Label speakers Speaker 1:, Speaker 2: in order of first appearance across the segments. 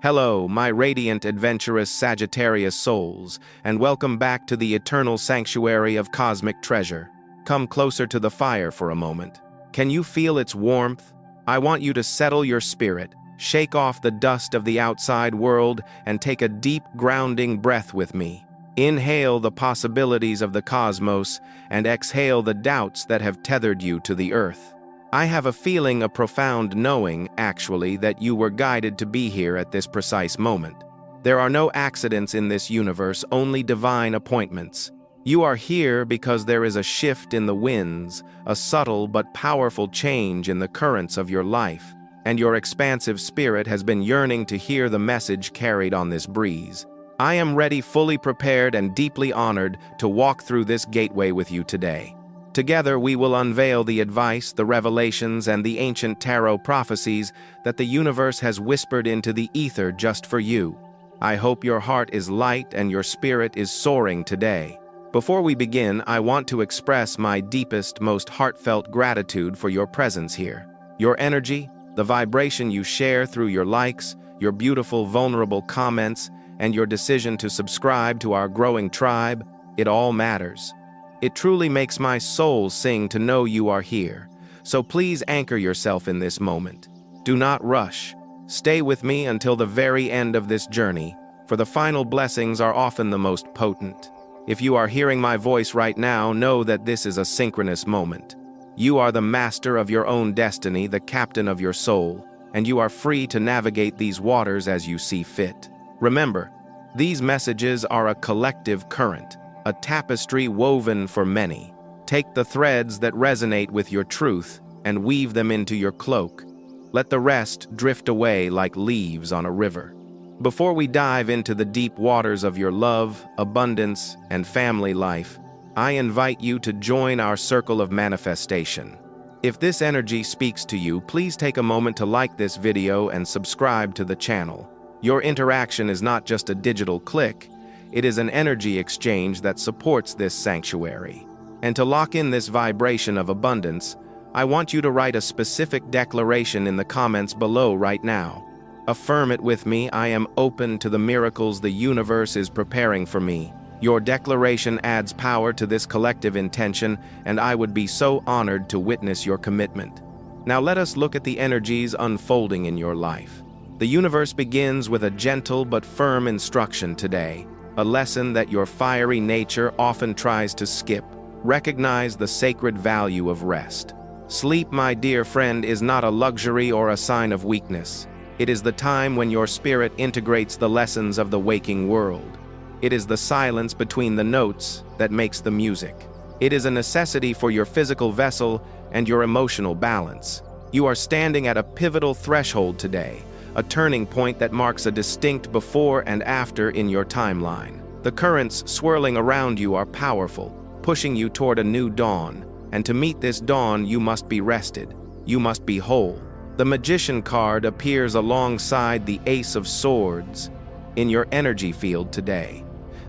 Speaker 1: Hello, my radiant, adventurous Sagittarius souls, and welcome back to the eternal sanctuary of cosmic treasure. Come closer to the fire for a moment. Can you feel its warmth? I want you to settle your spirit, shake off the dust of the outside world, and take a deep, grounding breath with me. Inhale the possibilities of the cosmos, and exhale the doubts that have tethered you to the earth. I have a feeling, a profound knowing, actually, that you were guided to be here at this precise moment. There are no accidents in this universe, only divine appointments. You are here because there is a shift in the winds, a subtle but powerful change in the currents of your life, and your expansive spirit has been yearning to hear the message carried on this breeze. I am ready, fully prepared, and deeply honored to walk through this gateway with you today. Together we will unveil the advice, the revelations, and the ancient tarot prophecies that the universe has whispered into the ether just for you. I hope your heart is light and your spirit is soaring today. Before we begin, I want to express my deepest, most heartfelt gratitude for your presence here. Your energy, the vibration you share through your likes, your beautiful, vulnerable comments, and your decision to subscribe to our growing tribe, it all matters. It truly makes my soul sing to know you are here, so please anchor yourself in this moment. Do not rush. Stay with me until the very end of this journey, for the final blessings are often the most potent. If you are hearing my voice right now, know that this is a synchronous moment. You are the master of your own destiny, the captain of your soul, and you are free to navigate these waters as you see fit. Remember, these messages are a collective current, a tapestry woven for many. Take the threads that resonate with your truth and weave them into your cloak. Let the rest drift away like leaves on a river. Before we dive into the deep waters of your love, abundance, and family life, I invite you to join our circle of manifestation. If this energy speaks to you, please take a moment to like this video and subscribe to the channel. Your interaction is not just a digital click, it is an energy exchange that supports this sanctuary. And to lock in this vibration of abundance, I want you to write a specific declaration in the comments below right now. Affirm it with me: I am open to the miracles the universe is preparing for me. Your declaration adds power to this collective intention, and I would be so honored to witness your commitment. Now let us look at the energies unfolding in your life. The universe begins with a gentle but firm instruction today. A lesson that your fiery nature often tries to skip. Recognize the sacred value of rest. Sleep, my dear friend, is not a luxury or a sign of weakness. It is the time when your spirit integrates the lessons of the waking world. It is the silence between the notes that makes the music. It is a necessity for your physical vessel and your emotional balance. You are standing at a pivotal threshold today, a turning point that marks a distinct before and after in your timeline. The currents swirling around you are powerful, pushing you toward a new dawn, and to meet this dawn you must be rested, you must be whole. The Magician card appears alongside the Ace of Swords in your energy field today.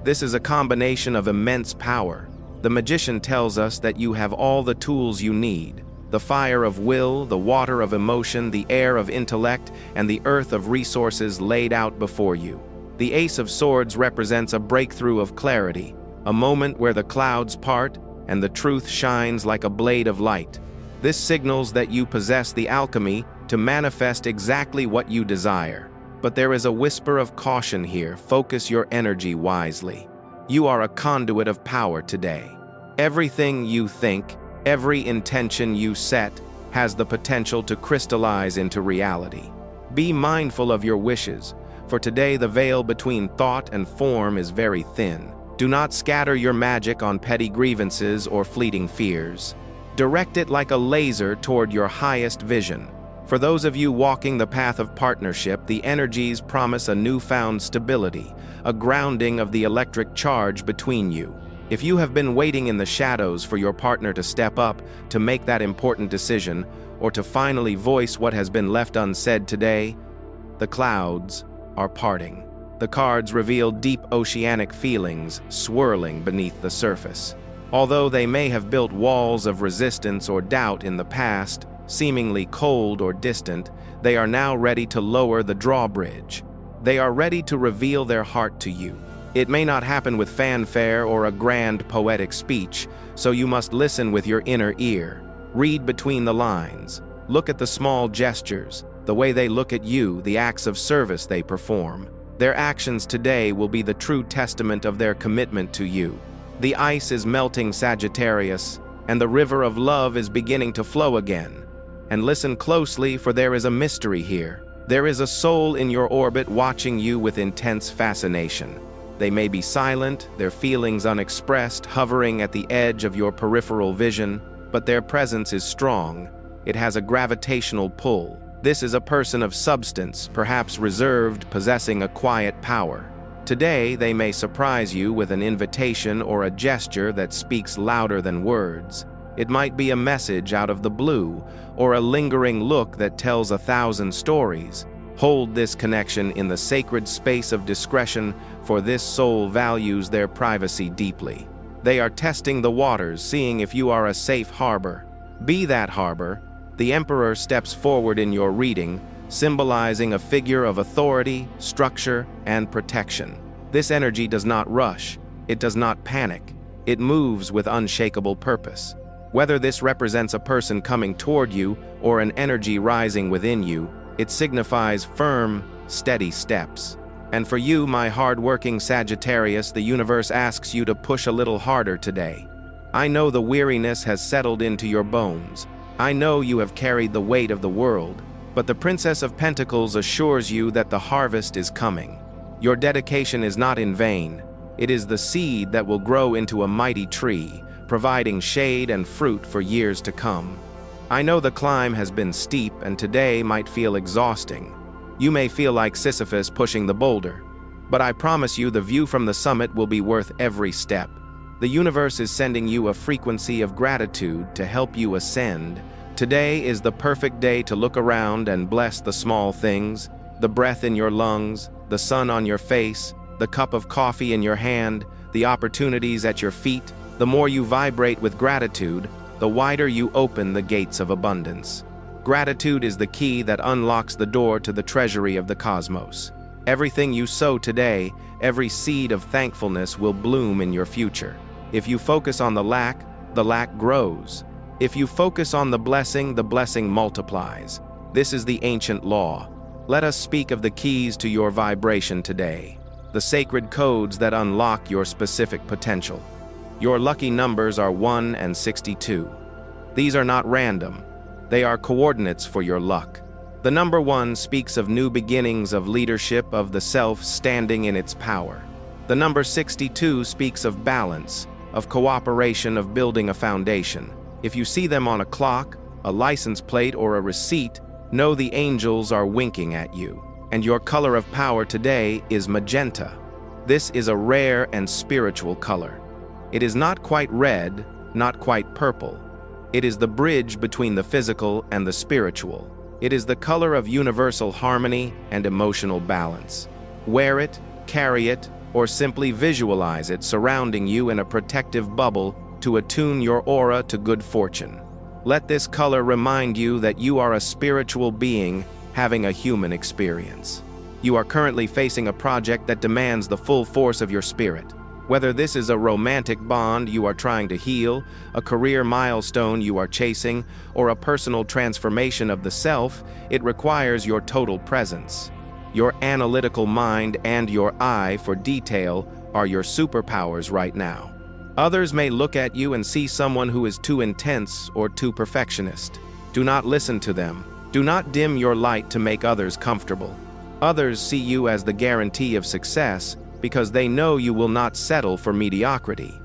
Speaker 1: This is a combination of immense power. The Magician tells us that you have all the tools you need: the fire of will, the water of emotion, the air of intellect, and the earth of resources laid out before you. The Ace of Swords represents a breakthrough of clarity, a moment where the clouds part and the truth shines like a blade of light. This signals that you possess the alchemy to manifest exactly what you desire. But there is a whisper of caution here. Focus your energy wisely. You are a conduit of power today. Everything you think, every intention you set, has the potential to crystallize into reality. Be mindful of your wishes, for today the veil between thought and form is very thin. Do not scatter your magic on petty grievances or fleeting fears. Direct it like a laser toward your highest vision. For those of you walking the path of partnership, the energies promise a newfound stability, a grounding of the electric charge between you. If you have been waiting in the shadows for your partner to step up, to make that important decision, or to finally voice what has been left unsaid today, the clouds are parting. The cards reveal deep oceanic feelings swirling beneath the surface. Although they may have built walls of resistance or doubt in the past, seemingly cold or distant, they are now ready to lower the drawbridge. They are ready to reveal their heart to you. It may not happen with fanfare or a grand poetic speech, so you must listen with your inner ear. Read between the lines. Look at the small gestures, the way they look at you, the acts of service they perform. Their actions today will be the true testament of their commitment to you. The ice is melting, Sagittarius, and the river of love is beginning to flow again. And listen closely, for there is a mystery here. There is a soul in your orbit watching you with intense fascination. They may be silent, their feelings unexpressed, hovering at the edge of your peripheral vision, but their presence is strong. It has a gravitational pull. This is a person of substance, perhaps reserved, possessing a quiet power. Today, they may surprise you with an invitation or a gesture that speaks louder than words. It might be a message out of the blue, or a lingering look that tells 1,000 stories. Hold this connection in the sacred space of discretion, for this soul values their privacy deeply. They are testing the waters, seeing if you are a safe harbor. Be that harbor. The Emperor steps forward in your reading, symbolizing a figure of authority, structure, and protection. This energy does not rush. It does not panic. It moves with unshakable purpose. Whether this represents a person coming toward you or an energy rising within you, it signifies firm, steady steps. And for you, my hard-working Sagittarius, the universe asks you to push a little harder today. I know the weariness has settled into your bones. I know you have carried the weight of the world, but the Princess of Pentacles assures you that the harvest is coming. Your dedication is not in vain. It is the seed that will grow into a mighty tree, providing shade and fruit for years to come. I know the climb has been steep and today might feel exhausting. You may feel like Sisyphus pushing the boulder, but I promise you the view from the summit will be worth every step. The universe is sending you a frequency of gratitude to help you ascend. Today is the perfect day to look around and bless the small things, the breath in your lungs, the sun on your face, the cup of coffee in your hand, the opportunities at your feet. The more you vibrate with gratitude, the wider you open the gates of abundance. Gratitude is the key that unlocks the door to the treasury of the cosmos. Everything you sow today, every seed of thankfulness will bloom in your future. If you focus on the lack grows. If you focus on the blessing multiplies. This is the ancient law. Let us speak of the keys to your vibration today, the sacred codes that unlock your specific potential. Your lucky numbers are 1 and 62. These are not random. They are coordinates for your luck. The number 1 speaks of new beginnings, of leadership, of the self standing in its power. The number 62 speaks of balance, of cooperation, of building a foundation. If you see them on a clock, a license plate, or a receipt, know the angels are winking at you. And your color of power today is magenta. This is a rare and spiritual color. It is not quite red, not quite purple. It is the bridge between the physical and the spiritual. It is the color of universal harmony and emotional balance. Wear it, carry it, or simply visualize it surrounding you in a protective bubble to attune your aura to good fortune. Let this color remind you that you are a spiritual being having a human experience. You are currently facing a project that demands the full force of your spirit. Whether this is a romantic bond you are trying to heal, a career milestone you are chasing, or a personal transformation of the self, it requires your total presence. Your analytical mind and your eye for detail are your superpowers right now. Others may look at you and see someone who is too intense or too perfectionist. Do not listen to them. Do not dim your light to make others comfortable. Others see you as the guarantee of success because they know you will not settle for mediocrity.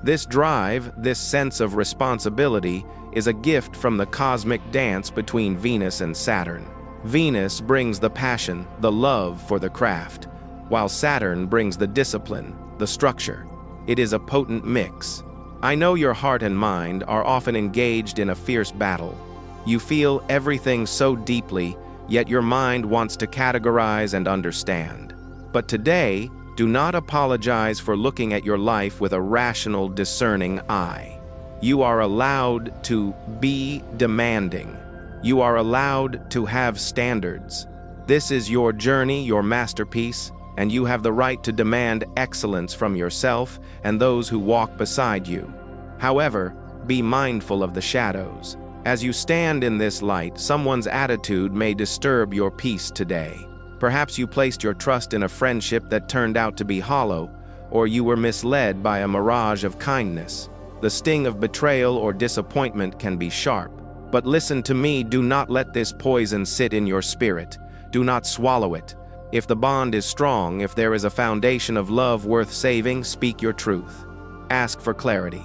Speaker 1: This drive, this sense of responsibility, is a gift from the cosmic dance between Venus and Saturn. Venus brings the passion, the love for the craft, while Saturn brings the discipline, the structure. It is a potent mix. I know your heart and mind are often engaged in a fierce battle. You feel everything so deeply, yet your mind wants to categorize and understand. But today, do not apologize for looking at your life with a rational, discerning eye. You are allowed to be demanding. You are allowed to have standards. This is your journey, your masterpiece, and you have the right to demand excellence from yourself and those who walk beside you. However, be mindful of the shadows. As you stand in this light, someone's attitude may disturb your peace today. Perhaps you placed your trust in a friendship that turned out to be hollow, or you were misled by a mirage of kindness. The sting of betrayal or disappointment can be sharp. But listen to me, do not let this poison sit in your spirit. Do not swallow it. If the bond is strong, if there is a foundation of love worth saving, speak your truth. Ask for clarity.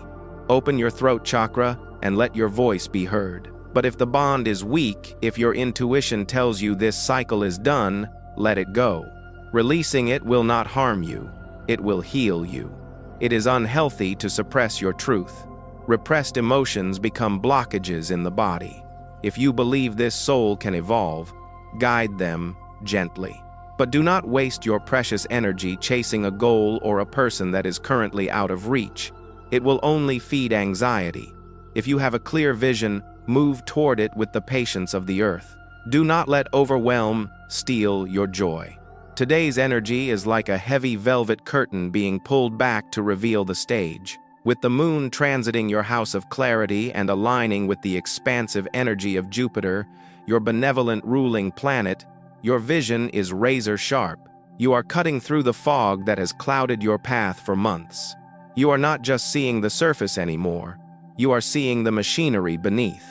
Speaker 1: Open your throat chakra and let your voice be heard. But if the bond is weak, if your intuition tells you this cycle is done, let it go. Releasing it will not harm you. It will heal you. It is unhealthy to suppress your truth. Repressed emotions become blockages in the body. If you believe this soul can evolve, guide them gently. But do not waste your precious energy chasing a goal or a person that is currently out of reach. It will only feed anxiety. If you have a clear vision, move toward it with the patience of the earth. Do not let overwhelm steal your joy. Today's energy is like a heavy velvet curtain being pulled back to reveal the stage. With the moon transiting your house of clarity and aligning with the expansive energy of Jupiter, your benevolent ruling planet, your vision is razor sharp. You are cutting through the fog that has clouded your path for months. You are not just seeing the surface anymore. You are seeing the machinery beneath.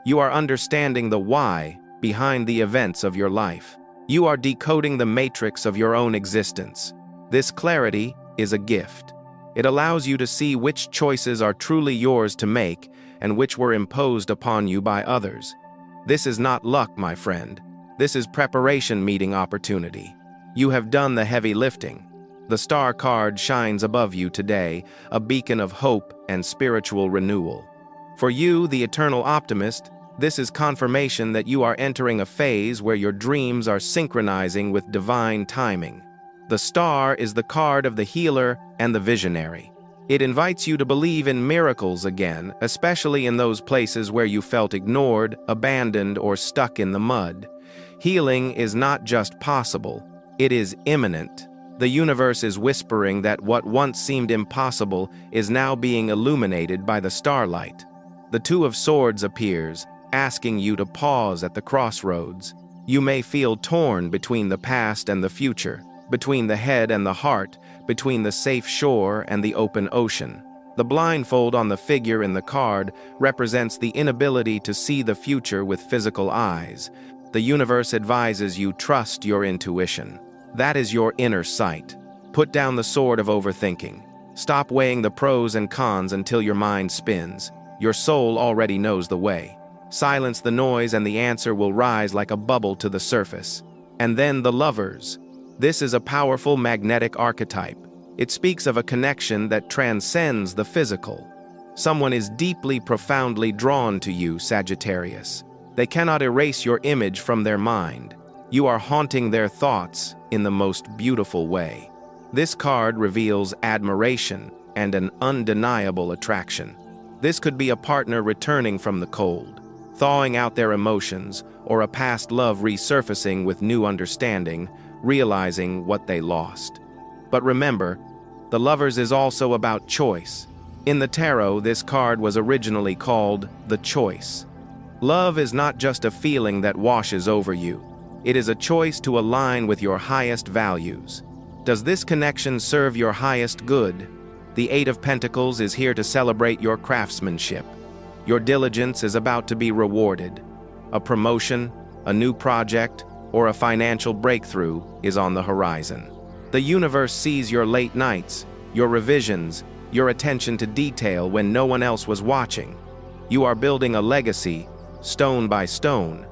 Speaker 1: You are understanding the why behind the events of your life. You are decoding the matrix of your own existence. This clarity is a gift. It allows you to see which choices are truly yours to make and which were imposed upon you by others. This is not luck, my friend. This is preparation meeting opportunity. You have done the heavy lifting. The star card shines above you today, a beacon of hope and spiritual renewal. For you, the eternal optimist, this is confirmation that you are entering a phase where your dreams are synchronizing with divine timing. The star is the card of the healer and the visionary. It invites you to believe in miracles again, especially in those places where you felt ignored, abandoned, or stuck in the mud. Healing is not just possible, it is imminent. The universe is whispering that what once seemed impossible is now being illuminated by the starlight. The Two of Swords appears, asking you to pause at the crossroads. You may feel torn between the past and the future, between the head and the heart, between the safe shore and the open ocean. The blindfold on the figure in the card represents the inability to see the future with physical eyes. The universe advises you trust your intuition. That is your inner sight. Put down the sword of overthinking. Stop weighing the pros and cons until your mind spins. Your soul already knows the way. Silence the noise and the answer will rise like a bubble to the surface. And then the lovers. This is a powerful magnetic archetype. It speaks of a connection that transcends the physical. Someone is deeply, profoundly drawn to you, Sagittarius. They cannot erase your image from their mind. You are haunting their thoughts in the most beautiful way. This card reveals admiration and an undeniable attraction. This could be a partner returning from the cold, thawing out their emotions, or a past love resurfacing with new understanding, realizing what they lost. But remember, the Lovers is also about choice. In the tarot, this card was originally called the Choice. Love is not just a feeling that washes over you. It is a choice to align with your highest values. Does this connection serve your highest good? The Eight of Pentacles is here to celebrate your craftsmanship. Your diligence is about to be rewarded. A promotion, a new project, or a financial breakthrough is on the horizon. The universe sees your late nights, your revisions, your attention to detail when no one else was watching. You are building a legacy, stone by stone.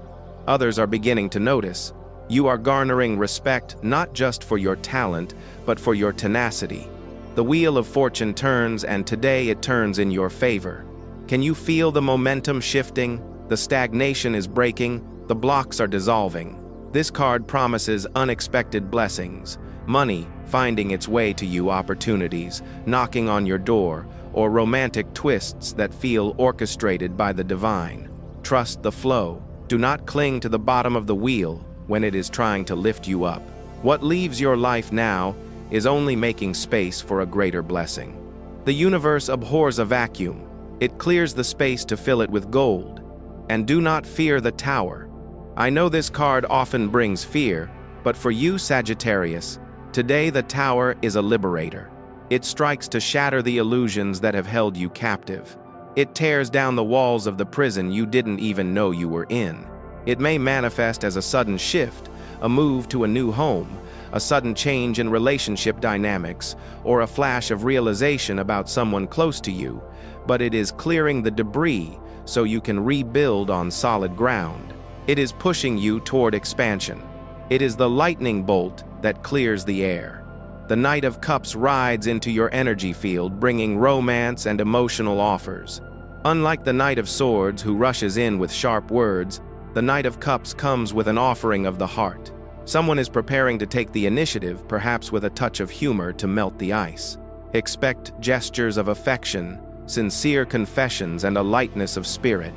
Speaker 1: Others are beginning to notice. You are garnering respect not just for your talent, but for your tenacity. The wheel of fortune turns, and today it turns in your favor. Can you feel the momentum shifting? The stagnation is breaking, the blocks are dissolving. This card promises unexpected blessings, money finding its way to you, opportunities knocking on your door, or romantic twists that feel orchestrated by the divine. Trust the flow. Do not cling to the bottom of the wheel when it is trying to lift you up. What leaves your life now is only making space for a greater blessing. The universe abhors a vacuum. It clears the space to fill it with gold. And do not fear the tower. I know this card often brings fear, but for you, Sagittarius, today the tower is a liberator. It strikes to shatter the illusions that have held you captive. It tears down the walls of the prison you didn't even know you were in. It may manifest as a sudden shift, a move to a new home, a sudden change in relationship dynamics, or a flash of realization about someone close to you, but it is clearing the debris so you can rebuild on solid ground. It is pushing you toward expansion. It is the lightning bolt that clears the air. The Knight of Cups rides into your energy field, bringing romance and emotional offers. Unlike the Knight of Swords, who rushes in with sharp words, the Knight of Cups comes with an offering of the heart. Someone is preparing to take the initiative, perhaps with a touch of humor to melt the ice. Expect gestures of affection, sincere confessions, and a lightness of spirit.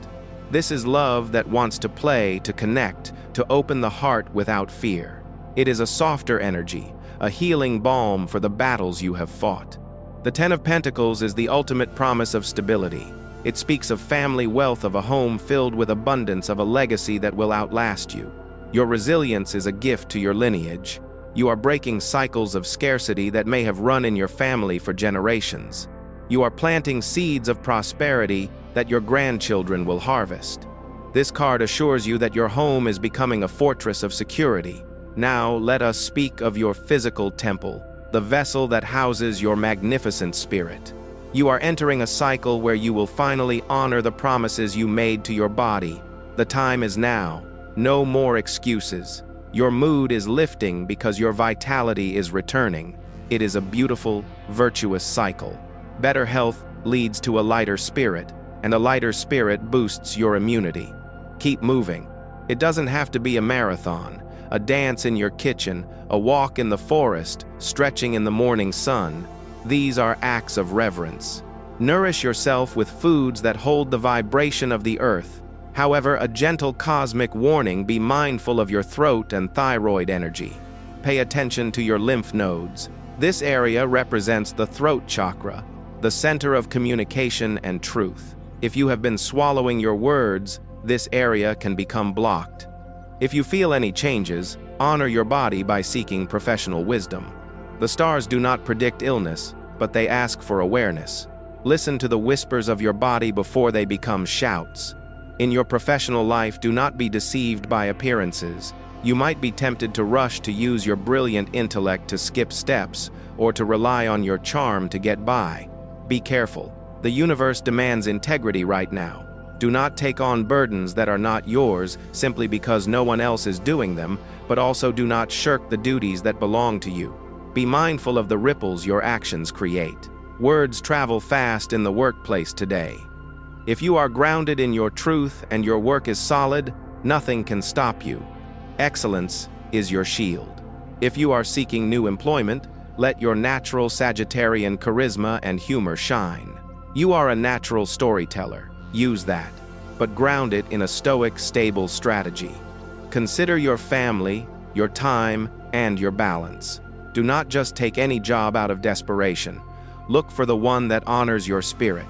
Speaker 1: This is love that wants to play, to connect, to open the heart without fear. It is a softer energy, a healing balm for the battles you have fought. The Ten of Pentacles is the ultimate promise of stability. It speaks of family wealth, of a home filled with abundance, of a legacy that will outlast you. Your resilience is a gift to your lineage. You are breaking cycles of scarcity that may have run in your family for generations. You are planting seeds of prosperity that your grandchildren will harvest. This card assures you that your home is becoming a fortress of security. Now let us speak of your physical temple, the vessel that houses your magnificent spirit. You are entering a cycle where you will finally honor the promises you made to your body. The time is now. No more excuses. Your mood is lifting because your vitality is returning. It is a beautiful, virtuous cycle. Better health leads to a lighter spirit, and a lighter spirit boosts your immunity. Keep moving. It doesn't have to be a marathon, a dance in your kitchen, a walk in the forest, stretching in the morning sun. These are acts of reverence. Nourish yourself with foods that hold the vibration of the earth. However, a gentle cosmic warning: be mindful of your throat and thyroid energy. Pay attention to your lymph nodes. This area represents the throat chakra, the center of communication and truth. If you have been swallowing your words, this area can become blocked. If you feel any changes, honor your body by seeking professional wisdom. The stars do not predict illness, but they ask for awareness. Listen to the whispers of your body before they become shouts. In your professional life, do not be deceived by appearances. You might be tempted to rush to use your brilliant intellect to skip steps, or to rely on your charm to get by. Be careful. The universe demands integrity right now. Do not take on burdens that are not yours simply because no one else is doing them, but also do not shirk the duties that belong to you. Be mindful of the ripples your actions create. Words travel fast in the workplace today. If you are grounded in your truth and your work is solid, nothing can stop you. Excellence is your shield. If you are seeking new employment, let your natural Sagittarian charisma and humor shine. You are a natural storyteller. Use that, but ground it in a stoic, stable strategy. Consider your family, your time, and your balance. Do not just take any job out of desperation. Look for the one that honors your spirit.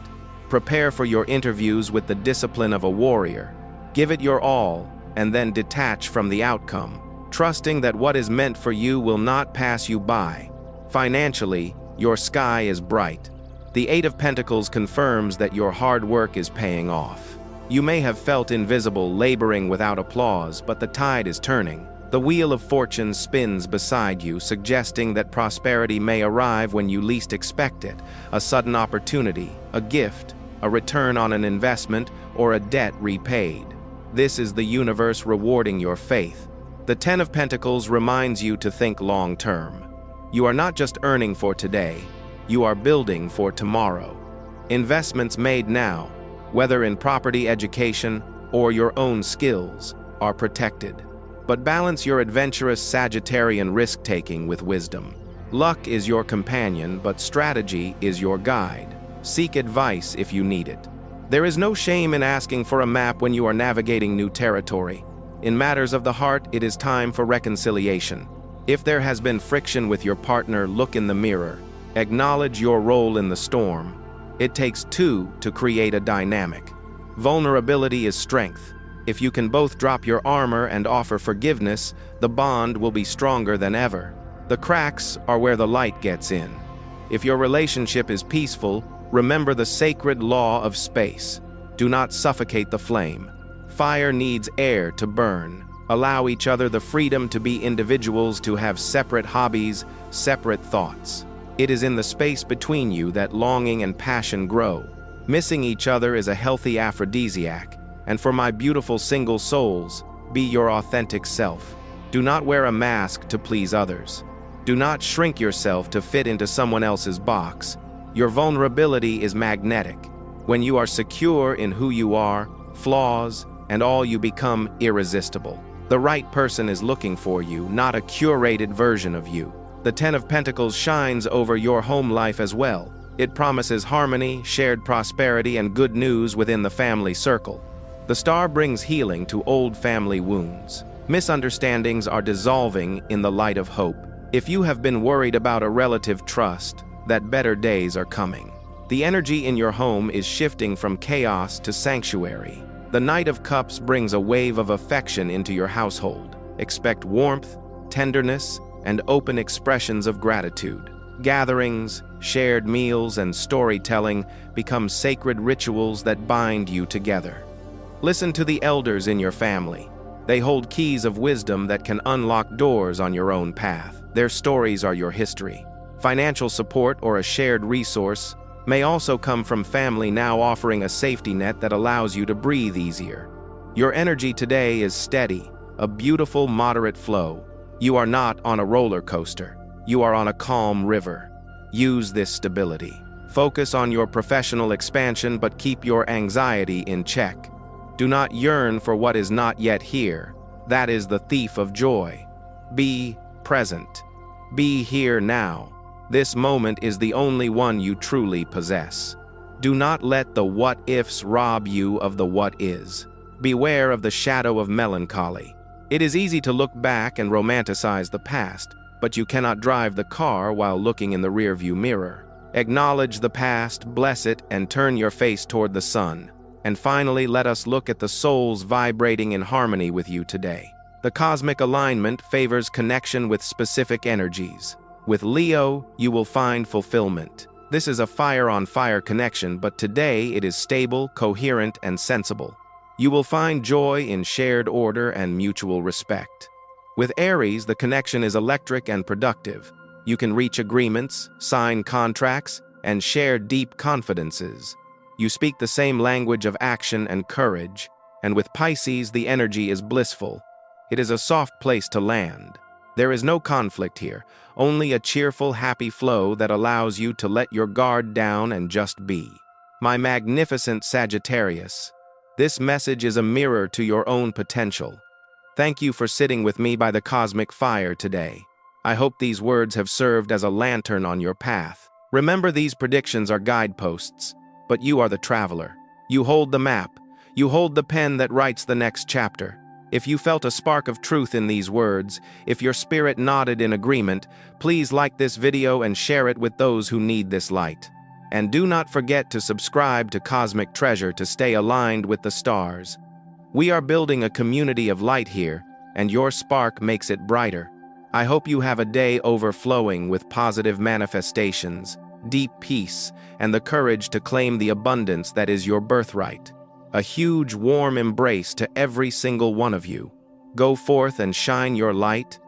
Speaker 1: Prepare for your interviews with the discipline of a warrior. Give it your all, and then detach from the outcome, trusting that what is meant for you will not pass you by. Financially, your sky is bright. The Eight of Pentacles confirms that your hard work is paying off. You may have felt invisible, laboring without applause, but the tide is turning. The wheel of fortune spins beside you, suggesting that prosperity may arrive when you least expect it. A sudden opportunity, a gift, a return on an investment, or a debt repaid. This is the universe rewarding your faith. The Ten of Pentacles reminds you to think long-term. You are not just earning for today, you are building for tomorrow. Investments made now, whether in property, education, or your own skills, are protected. But balance your adventurous Sagittarian risk-taking with wisdom. Luck is your companion, but strategy is your guide. Seek advice if you need it. There is no shame in asking for a map when you are navigating new territory. In matters of the heart, it is time for reconciliation. If there has been friction with your partner, look in the mirror. Acknowledge your role in the storm. It takes two to create a dynamic. Vulnerability is strength. If you can both drop your armor and offer forgiveness, the bond will be stronger than ever. The cracks are where the light gets in. If your relationship is peaceful, remember the sacred law of space. Do not suffocate the flame. Fire needs air to burn. Allow each other the freedom to be individuals, to have separate hobbies, separate thoughts. It is in the space between you that longing and passion grow. Missing each other is a healthy aphrodisiac. And for my beautiful single souls, be your authentic self. Do not wear a mask to please others. Do not shrink yourself to fit into someone else's box. Your vulnerability is magnetic. When you are secure in who you are, flaws, and all, you become irresistible. The right person is looking for you, not a curated version of you. The Ten of Pentacles shines over your home life as well. It promises harmony, shared prosperity, and good news within the family circle. The star brings healing to old family wounds. Misunderstandings are dissolving in the light of hope. If you have been worried about a relative, trust that better days are coming. The energy in your home is shifting from chaos to sanctuary. The Knight of Cups brings a wave of affection into your household. Expect warmth, tenderness, and open expressions of gratitude. Gatherings, shared meals, and storytelling become sacred rituals that bind you together. Listen to the elders in your family. They hold keys of wisdom that can unlock doors on your own path. Their stories are your history. Financial support or a shared resource may also come from family, now offering a safety net that allows you to breathe easier. Your energy today is steady, a beautiful, moderate flow. You are not on a roller coaster. You are on a calm river. Use this stability. Focus on your professional expansion, but keep your anxiety in check. Do not yearn for what is not yet here. That is the thief of joy. Be present. Be here now. This moment is the only one you truly possess. Do not let the what-ifs rob you of the what is. Beware of the shadow of melancholy. It is easy to look back and romanticize the past, but you cannot drive the car while looking in the rearview mirror. Acknowledge the past, bless it, and turn your face toward the sun. And finally, let us look at the souls vibrating in harmony with you today. The cosmic alignment favors connection with specific energies. With Leo, you will find fulfillment. This is a fire-on-fire connection, but today it is stable, coherent, and sensible. You will find joy in shared order and mutual respect. With Aries, the connection is electric and productive. You can reach agreements, sign contracts, and share deep confidences. You speak the same language of action and courage, and with Pisces, the energy is blissful. It is a soft place to land. There is no conflict here, only a cheerful, happy flow that allows you to let your guard down and just be. My magnificent Sagittarius, this message is a mirror to your own potential. Thank you for sitting with me by the cosmic fire today. I hope these words have served as a lantern on your path. Remember, these predictions are guideposts, but you are the traveler. You hold the map. You hold the pen that writes the next chapter. If you felt a spark of truth in these words, if your spirit nodded in agreement, please like this video and share it with those who need this light. And do not forget to subscribe to Cosmic Treasure to stay aligned with the stars. We are building a community of light here, and your spark makes it brighter. I hope you have a day overflowing with positive manifestations, deep peace, and the courage to claim the abundance that is your birthright. A huge, warm embrace to every single one of you. Go forth and shine your light,